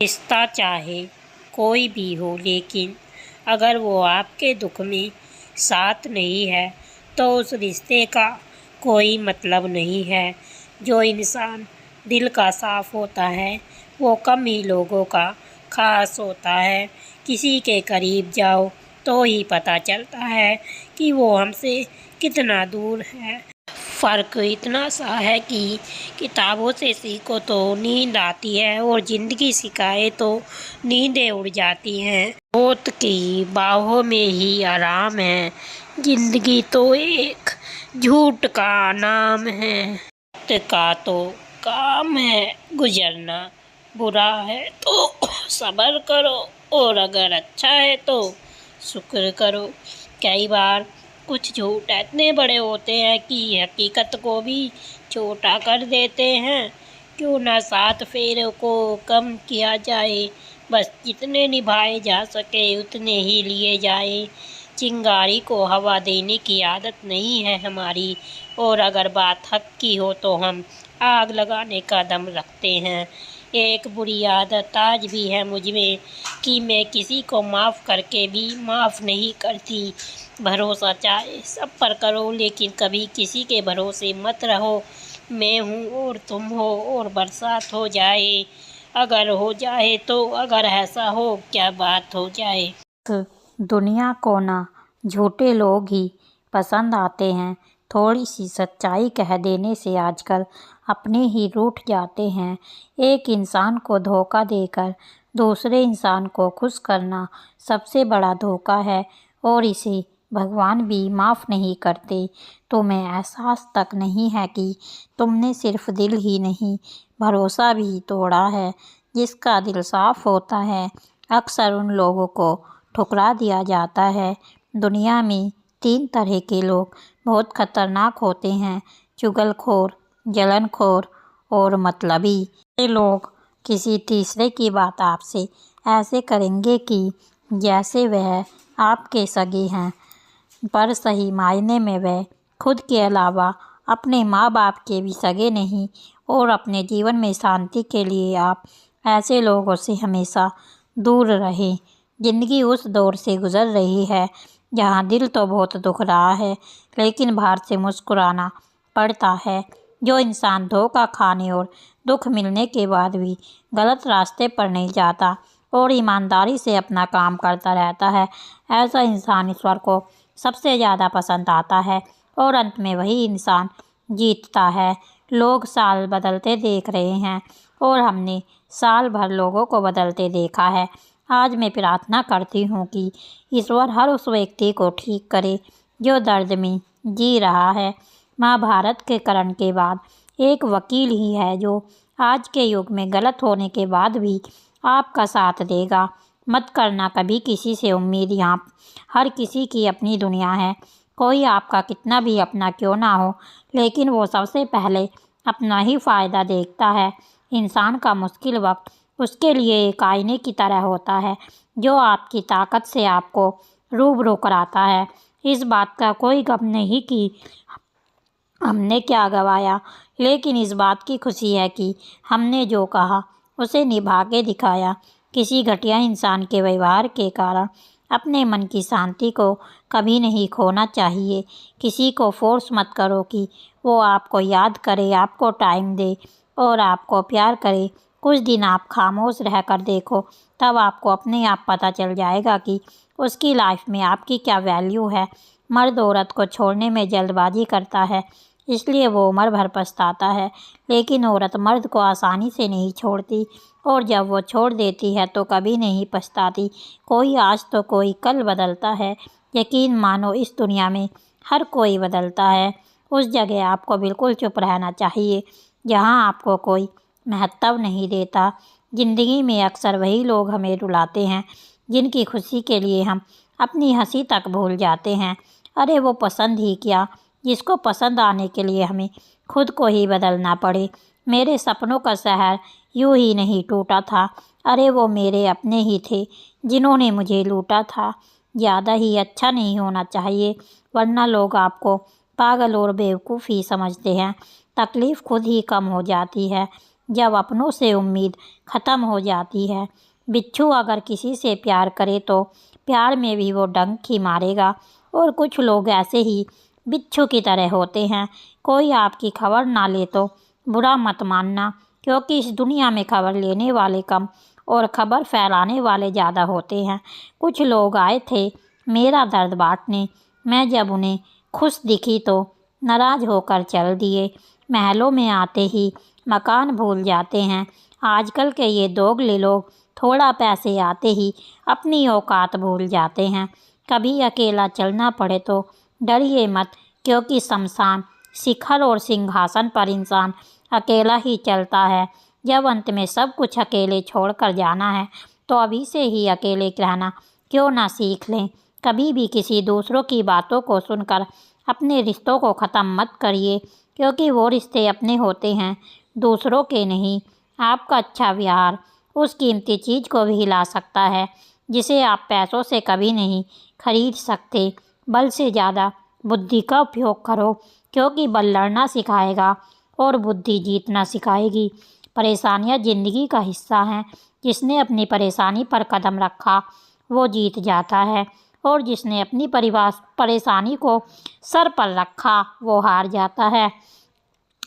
रिश्ता चाहे कोई भी हो, लेकिन अगर वो आपके दुख में साथ नहीं है तो उस रिश्ते का कोई मतलब नहीं है। जो इंसान दिल का साफ होता है वो कम ही लोगों का खास होता है। किसी के करीब जाओ तो ही पता चलता है कि वो हमसे कितना दूर है। फ़र्क इतना सा है कि किताबों से सीखो तो नींद आती है और ज़िंदगी सिखाए तो नींदें उड़ जाती हैं। मौत की बाहों में ही आराम है, ज़िंदगी तो एक झूठ का नाम है। वक्त का तो काम है गुजरना, बुरा है तो सब्र करो और अगर अच्छा है तो शुक्र करो। कई बार कुछ झूठ इतने बड़े होते हैं कि हकीकत को भी छोटा कर देते हैं। क्यों ना 7 फेरों को कम किया जाए, बस जितने निभाए जा सके उतने ही लिए जाए। चिंगारी को हवा देने की आदत नहीं है हमारी, और अगर बात हक की हो तो हम आग लगाने का दम रखते हैं। एक बुरी आदत आज भी है मुझ में कि मैं किसी को माफ़ करके भी माफ़ नहीं करती। भरोसा चाहे सब पर करो, लेकिन कभी किसी के भरोसे मत रहो। मैं हूँ और तुम हो और बरसात हो जाए अगर हो जाए तो, अगर ऐसा हो क्या बात हो जाए। दुनिया को ना झूठे लोग ही पसंद आते हैं। थोड़ी सी सच्चाई कह देने से आजकल अपने ही रूठ जाते हैं। एक इंसान को धोखा देकर दूसरे इंसान को खुश करना सबसे बड़ा धोखा है और इसे भगवान भी माफ़ नहीं करते। तुम्हें एहसास तक नहीं है कि तुमने सिर्फ दिल ही नहीं, भरोसा भी तोड़ा है। जिसका दिल साफ होता है अक्सर उन लोगों को ठुकरा दिया जाता है। दुनिया में 3 तरह के लोग बहुत खतरनाक होते हैं, चुगलखोर, जलनखोर और मतलबी। ये लोग किसी तीसरे की बात आपसे ऐसे करेंगे कि जैसे वह आपके सगे हैं, पर सही मायने में वह खुद के अलावा अपने माँ बाप के भी सगे नहीं। और अपने जीवन में शांति के लिए आप ऐसे लोगों से हमेशा दूर रहें। ज़िंदगी उस दौर से गुजर रही है जहाँ दिल तो बहुत दुख रहा है, लेकिन बाहर से मुस्कुराना पड़ता है। जो इंसान धोखा खाने और दुख मिलने के बाद भी गलत रास्ते पर नहीं जाता और ईमानदारी से अपना काम करता रहता है, ऐसा इंसान ईश्वर को सबसे ज़्यादा पसंद आता है और अंत में वही इंसान जीतता है। लोग साल बदलते देख रहे हैं और हमने साल भर लोगों को बदलते देखा है। आज मैं प्रार्थना करती हूँ कि ईश्वर हर उस व्यक्ति को ठीक करे जो दर्द में जी रहा है। महाभारत के कर्ण के बाद एक वकील ही है जो आज के युग में गलत होने के बाद भी आपका साथ देगा। मत करना कभी किसी से उम्मीद, यहाँ हर किसी की अपनी दुनिया है। कोई आपका कितना भी अपना क्यों ना हो, लेकिन वो सबसे पहले अपना ही फ़ायदा देखता है। इंसान का मुश्किल वक्त उसके लिए एक आईने की तरह होता है जो आपकी ताकत से आपको रूबरू कराता है। इस बात का कोई गम नहीं कि हमने क्या गंवाया, लेकिन इस बात की खुशी है कि हमने जो कहा उसे निभा के दिखाया। किसी घटिया इंसान के व्यवहार के कारण अपने मन की शांति को कभी नहीं खोना चाहिए। किसी को फोर्स मत करो कि वो आपको याद करे, आपको टाइम दे और आपको प्यार करे। कुछ दिन आप खामोश रहकर देखो, तब आपको अपने आप पता चल जाएगा कि उसकी लाइफ में आपकी क्या वैल्यू है। मर्द औरत को छोड़ने में जल्दबाजी करता है, इसलिए वो उम्र भर पछताता है, लेकिन औरत मर्द को आसानी से नहीं छोड़ती और जब वो छोड़ देती है तो कभी नहीं पछताती। कोई आज तो कोई कल बदलता है। यकीन मानो इस दुनिया में हर कोई बदलता है। उस जगह आपको बिल्कुल चुप रहना चाहिए जहाँ आपको कोई महत्व नहीं देता। ज़िंदगी में अक्सर वही लोग हमें रुलाते हैं जिनकी खुशी के लिए हम अपनी हंसी तक भूल जाते हैं। अरे वो पसंद ही क्या, जिसको पसंद आने के लिए हमें खुद को ही बदलना पड़े। मेरे सपनों का शहर यूं ही नहीं टूटा था। अरे वो मेरे अपने ही थे जिन्होंने मुझे लूटा था। ज़्यादा ही अच्छा नहीं होना चाहिए, वरना लोग आपको पागल और बेवकूफ़ ही समझते हैं। तकलीफ़ खुद ही कम हो जाती है जब अपनों से उम्मीद ख़त्म हो जाती है। बिच्छू अगर किसी से प्यार करे तो प्यार में भी वो डंक ही मारेगा। और कुछ लोग ऐसे ही बिच्छू की तरह होते हैं। कोई आपकी खबर ना ले तो बुरा मत मानना, क्योंकि इस दुनिया में खबर लेने वाले कम और खबर फैलाने वाले ज़्यादा होते हैं। कुछ लोग आए थे मेरा दर्द बांटने, मैं जब उन्हें खुश दिखी तो नाराज़ होकर चल दिए। महलों में आते ही मकान भूल जाते हैं। आजकल के ये दोगले लोग थोड़ा पैसे आते ही अपनी औकात भूल जाते हैं। कभी अकेला चलना पड़े तो डरिए मत, क्योंकि शमशान, शिखर और सिंहासन पर इंसान अकेला ही चलता है। जब अंत में सब कुछ अकेले छोड़कर जाना है तो अभी से ही अकेले रहना क्यों ना सीख लें। कभी भी किसी दूसरों की बातों को सुनकर अपने रिश्तों को ख़त्म मत करिए, क्योंकि वो रिश्ते अपने होते हैं, दूसरों के नहीं। आपका अच्छा व्यवहार उस कीमती चीज़ को भी हिला सकता है जिसे आप पैसों से कभी नहीं खरीद सकते। बल से ज़्यादा बुद्धि का उपयोग करो, क्योंकि बल लड़ना सिखाएगा और बुद्धि जीतना सिखाएगी। परेशानियाँ ज़िंदगी का हिस्सा हैं। जिसने अपनी परेशानी पर कदम रखा वो जीत जाता है, और जिसने अपनी परेशानी को सर पर रखा वो हार जाता है।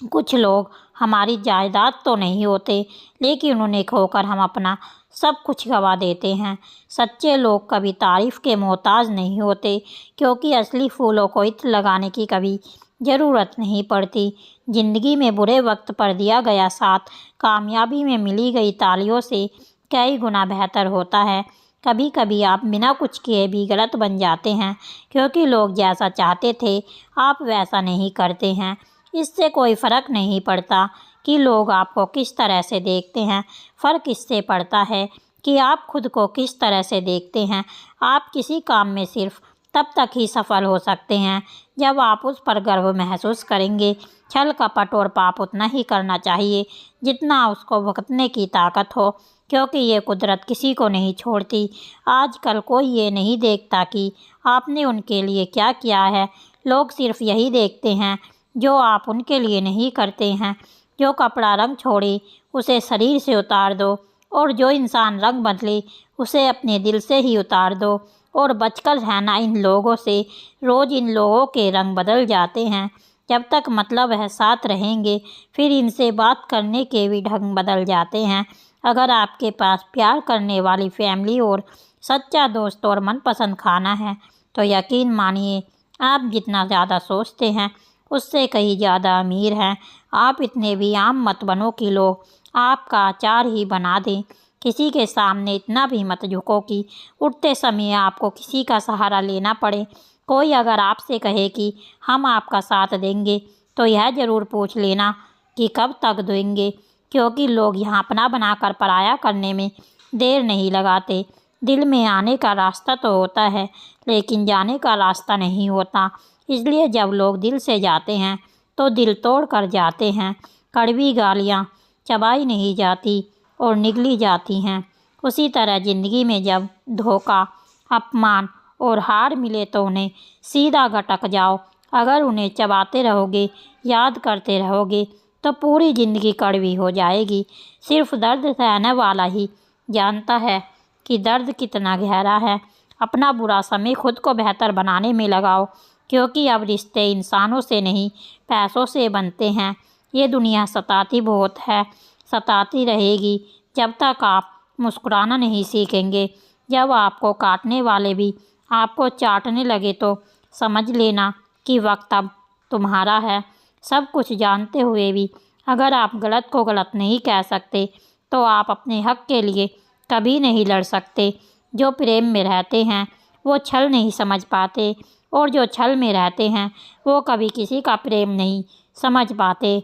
कुछ लोग हमारी जायदाद तो नहीं होते, लेकिन उन्हें खोकर हम अपना सब कुछ गंवा देते हैं। सच्चे लोग कभी तारीफ़ के मोहताज नहीं होते, क्योंकि असली फूलों को इत्र लगाने की कभी ज़रूरत नहीं पड़ती। ज़िंदगी में बुरे वक्त पर दिया गया साथ कामयाबी में मिली गई तालियों से कई गुना बेहतर होता है। कभी कभी आप बिना कुछ किए भी गलत बन जाते हैं, क्योंकि लोग जैसा चाहते थे आप वैसा नहीं करते हैं। इससे कोई फ़र्क नहीं पड़ता कि लोग आपको किस तरह से देखते हैं, फ़र्क इससे पड़ता है कि आप खुद को किस तरह से देखते हैं। आप किसी काम में सिर्फ तब तक ही सफल हो सकते हैं जब आप उस पर गर्व महसूस करेंगे। छल कपट और पाप उतना ही करना चाहिए जितना उसको भुगतने की ताकत हो, क्योंकि ये कुदरत किसी को नहीं छोड़ती। आजकल कोई ये नहीं देखता कि आपने उनके लिए क्या किया है, लोग सिर्फ यही देखते हैं जो आप उनके लिए नहीं करते हैं। जो कपड़ा रंग छोड़े उसे शरीर से उतार दो, और जो इंसान रंग बदले उसे अपने दिल से ही उतार दो। और बचकर रहना इन लोगों से। रोज़ इन लोगों के रंग बदल जाते हैं। जब तक मतलब है साथ रहेंगे, फिर इनसे बात करने के भी ढंग बदल जाते हैं। अगर आपके पास प्यार करने वाली फैमिली और सच्चा दोस्त और मनपसंद खाना है तो यकीन मानिए आप जितना ज़्यादा सोचते हैं उससे कहीं ज़्यादा अमीर हैं। आप इतने भी आम मत बनो कि लोग आपका अचार ही बना दें। किसी के सामने इतना भी मत झुको कि उठते समय आपको किसी का सहारा लेना पड़े। कोई अगर आपसे कहे कि हम आपका साथ देंगे तो यह ज़रूर पूछ लेना कि कब तक देंगे, क्योंकि लोग यहाँ अपना बनाकर पराया करने में देर नहीं लगाते। दिल में आने का रास्ता तो होता है, लेकिन जाने का रास्ता नहीं होता। इसलिए जब लोग दिल से जाते हैं तो दिल तोड़ कर जाते हैं। कड़वी गालियाँ चबाई नहीं जाती और निगली जाती हैं। उसी तरह ज़िंदगी में जब धोखा, अपमान और हार मिले तो उन्हें सीधा गटक जाओ। अगर उन्हें चबाते रहोगे, याद करते रहोगे, तो पूरी ज़िंदगी कड़वी हो जाएगी। सिर्फ दर्द सहने वाला ही जानता है कि दर्द कितना गहरा है। अपना बुरा समय खुद को बेहतर बनाने में लगाओ, क्योंकि अब रिश्ते इंसानों से नहीं पैसों से बनते हैं। ये दुनिया सताती बहुत है, सताती रहेगी जब तक आप मुस्कुराना नहीं सीखेंगे। जब आपको काटने वाले भी आपको चाटने लगे तो समझ लेना कि वक्त अब तुम्हारा है। सब कुछ जानते हुए भी अगर आप गलत को गलत नहीं कह सकते तो आप अपने हक के लिए कभी नहीं लड़ सकते। जो प्रेम में रहते हैं वो छल नहीं समझ पाते, और जो छल में रहते हैं वो कभी किसी का प्रेम नहीं समझ पाते।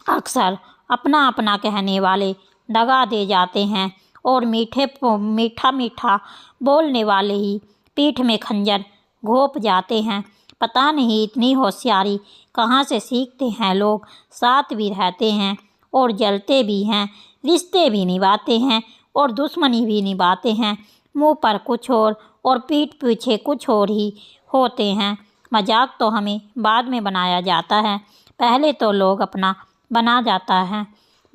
अक्सर अपना अपना कहने वाले दगा दे जाते हैं, और मीठा मीठा बोलने वाले ही पीठ में खंजर घोंप जाते हैं। पता नहीं इतनी होशियारी कहाँ से सीखते हैं लोग। साथ भी रहते हैं और जलते भी हैं, रिश्ते भी निभाते हैं और दुश्मनी भी निभाते हैं। मुंह पर कुछ और पीठ पीछे कुछ और ही होते हैं। मजाक तो हमें बाद में बनाया जाता है, पहले तो लोग अपना बना जाता है।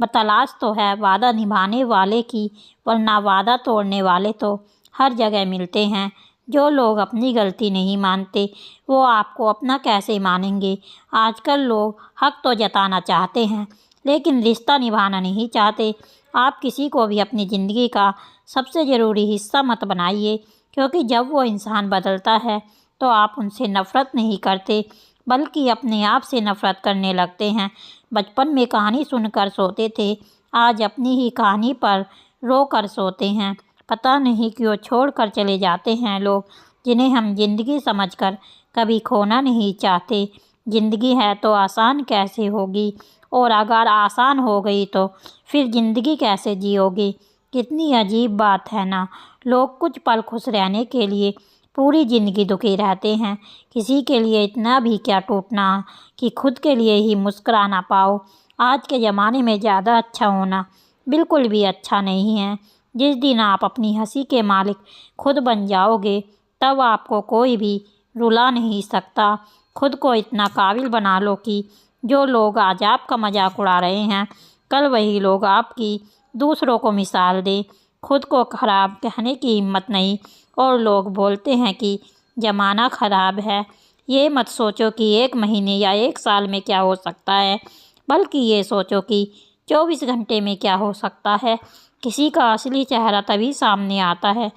तलाश तो है वादा निभाने वाले की, वरना वादा तोड़ने वाले तो हर जगह मिलते हैं। जो लोग अपनी गलती नहीं मानते वो आपको अपना कैसे मानेंगे। आजकल लोग हक तो जताना चाहते हैं लेकिन रिश्ता निभाना नहीं चाहते। आप किसी को भी अपनी ज़िंदगी का सबसे ज़रूरी हिस्सा मत बनाइए, क्योंकि जब वो इंसान बदलता है तो आप उनसे नफ़रत नहीं करते बल्कि अपने आप से नफ़रत करने लगते हैं। बचपन में कहानी सुनकर सोते थे, आज अपनी ही कहानी पर रो कर सोते हैं। पता नहीं क्यों छोड़ कर चले जाते हैं लोग जिन्हें हम ज़िंदगी समझकर कभी खोना नहीं चाहते। ज़िंदगी है तो आसान कैसे होगी, और अगर आसान हो गई तो फिर ज़िंदगी कैसे जियोगे। कितनी अजीब बात है ना। लोग कुछ पल खुश रहने के लिए पूरी ज़िंदगी दुखी रहते हैं। किसी के लिए इतना भी क्या टूटना कि खुद के लिए ही मुस्कुरा ना पाओ। आज के ज़माने में ज़्यादा अच्छा होना बिल्कुल भी अच्छा नहीं है। जिस दिन आप अपनी हंसी के मालिक खुद बन जाओगे तब आपको कोई भी रुला नहीं सकता। खुद को इतना काबिल बना लो कि जो लोग आज आपका मजाक उड़ा रहे हैं कल वही लोग आपकी दूसरों को मिसाल दें। खुद को ख़राब कहने की हिम्मत नहीं। और लोग बोलते हैं कि ज़माना ख़राब है। ये मत सोचो कि 1 महीने या 1 साल में क्या हो सकता है, बल्कि ये सोचो कि 24 घंटे में क्या हो सकता है। किसी का असली चेहरा तभी सामने आता है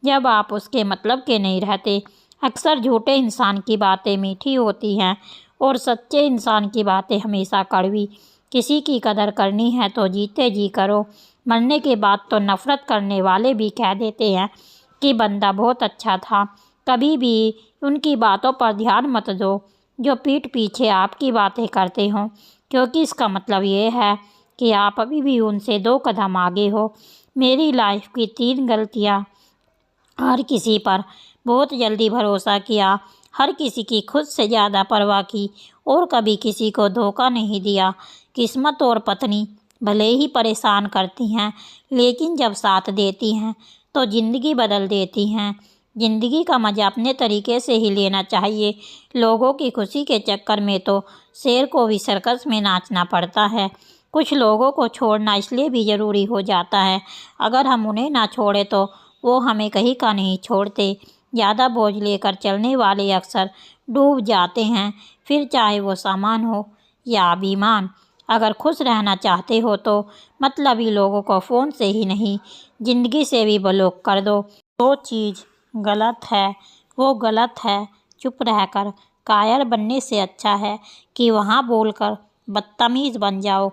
जब आप उसके मतलब के नहीं रहते। अक्सर झूठे इंसान की बातें मीठी होती हैं और सच्चे इंसान की बातें हमेशा कड़वी। किसी की कदर करनी है तो जीते जी करो। मरने के बाद तो नफ़रत करने वाले भी कह देते हैं कि बंदा बहुत अच्छा था। कभी भी उनकी बातों पर ध्यान मत दो जो पीठ पीछे आपकी बातें करते हों, क्योंकि इसका मतलब ये है कि आप अभी भी उनसे 2 कदम आगे हो। मेरी लाइफ की 3 गलतियाँ। हर किसी पर बहुत जल्दी भरोसा किया, हर किसी की खुद से ज़्यादा परवाह की और कभी किसी को धोखा नहीं दिया। किस्मत और पत्नी भले ही परेशान करती हैं लेकिन जब साथ देती हैं तो ज़िंदगी बदल देती हैं। ज़िंदगी का मज़ा अपने तरीके से ही लेना चाहिए। लोगों की खुशी के चक्कर में तो शेर को भी सर्कस में नाचना पड़ता है। कुछ लोगों को छोड़ना इसलिए भी ज़रूरी हो जाता है, अगर हम उन्हें ना छोड़ें तो वो हमें कहीं का नहीं छोड़ते। ज़्यादा बोझ लेकर चलने वाले अक्सर डूब जाते हैं, फिर चाहे वो सामान हो या अभिमान। अगर खुश रहना चाहते हो तो मतलबी लोगों को फ़ोन से ही नहीं ज़िंदगी से भी ब्लॉक कर दो। जो चीज़ गलत है वो गलत है। चुप रहकर कायर बनने से अच्छा है कि वहाँ बोलकर बदतमीज़ बन जाओ।